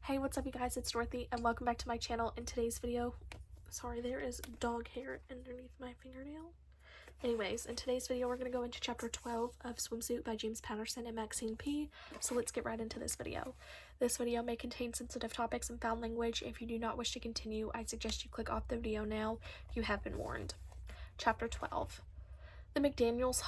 Hey, what's up you guys, it's Dorothy and welcome back to my channel. In today's video, sorry, there is dog hair underneath my fingernail. Anyways, in today's video we're going to go into chapter 12 of Swimsuit by James Patterson and Maxine P. So let's get right into this video. This video may contain sensitive topics and foul language. If you do not wish to continue, I suggest you click off the video now. You have been warned. Chapter 12. The McDaniels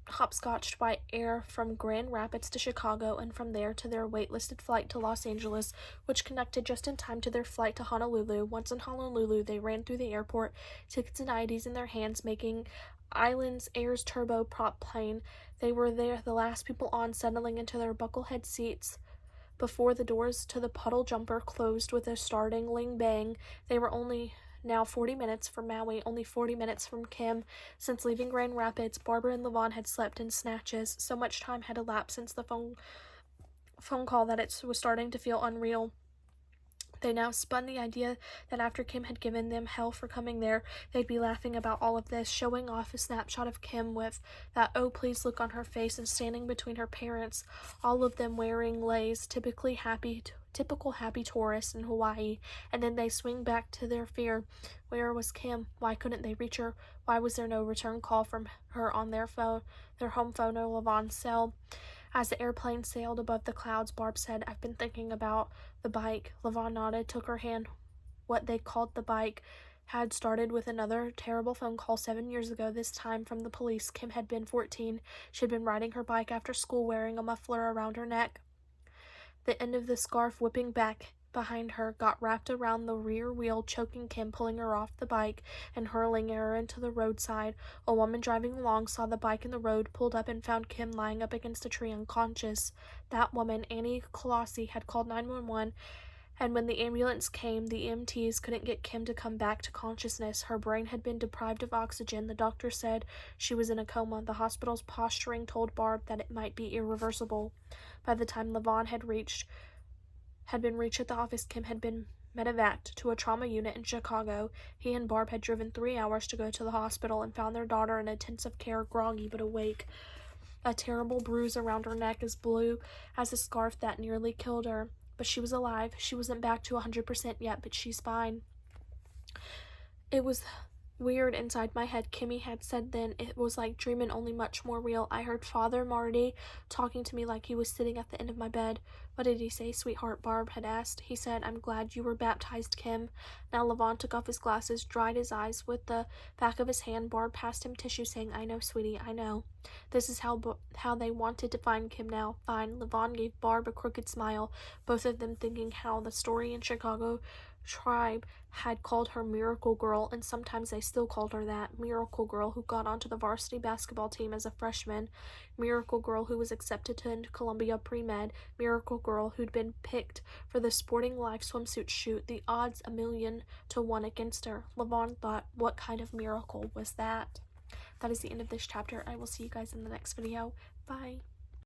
hopscotched by air from Grand Rapids to Chicago and from there to their waitlisted flight to Los Angeles, which connected just in time to their flight to Honolulu. Once in Honolulu, they ran through the airport, tickets and IDs in their hands, making Islands Air's turboprop plane. They were there, the last people on, settling into their bucklehead seats before the doors to the puddle jumper closed with a startling bang. They were only now 40 minutes from Maui, only 40 minutes from Kim. Since leaving Grand Rapids, Barbara and Levon had slept in snatches. So much time had elapsed since the phone call that it was starting to feel unreal. They now spun the idea that after Kim had given them hell for coming there, they'd be laughing about all of this, showing off a snapshot of Kim with that "oh please" look on her face and standing between her parents, all of them wearing leis, typical happy tourists in Hawaii. And then they swing back to their fear. Where was Kim? Why couldn't they reach her? Why was there no return call from her on their home phone or Levon's cell? As the airplane sailed above the clouds, Barb said, "I've been thinking about the bike." Levon nodded, took her hand. What they called the bike had started with another terrible phone call 7 years ago, this time from the police. Kim had been 14. She had been riding her bike after school, wearing a muffler around her neck. The end of the scarf, whipping back behind her, got wrapped around the rear wheel, choking Kim, pulling her off the bike and hurling her into the roadside. A woman driving along saw the bike in the road, pulled up, and found Kim lying up against a tree unconscious. That woman, Annie Colossi, had called 911, and when the ambulance came, the EMTs couldn't get Kim to come back to consciousness. Her brain had been deprived of oxygen. The doctor said she was in a coma. The hospital's posturing told Barb that it might be irreversible. By the time Levon had been reached at the office, Kim had been medevaced to a trauma unit in Chicago. He and Barb had driven 3 hours to go to the hospital and found their daughter in intensive care, groggy but awake. A terrible bruise around her neck, as blue as a scarf that nearly killed her. But she was alive. She wasn't back to 100% yet, but she's fine. It was weird inside my head, Kimmy had said then. It was like dreaming, only much more real. I heard Father Marty talking to me like he was sitting at the end of my bed. What did he say, sweetheart? Barb had asked. He said, "I'm glad you were baptized, Kim." Now Levon took off his glasses, dried his eyes with the back of his hand. Barb passed him tissue, saying, "I know, sweetie, I know." This is how they wanted to find Kim now. Fine. Levon gave Barb a crooked smile, both of them thinking how the story in Chicago tribe had called her Miracle Girl, and sometimes they still called her that. Miracle Girl who got onto the varsity basketball team as a freshman. Miracle Girl who was accepted to Columbia pre-med. Miracle Girl who'd been picked for the Sporting Life swimsuit shoot. The odds 1,000,000 to 1 against her. Levon thought, what kind of miracle was that? That is the end of this chapter. I will see you guys in the next video. Bye.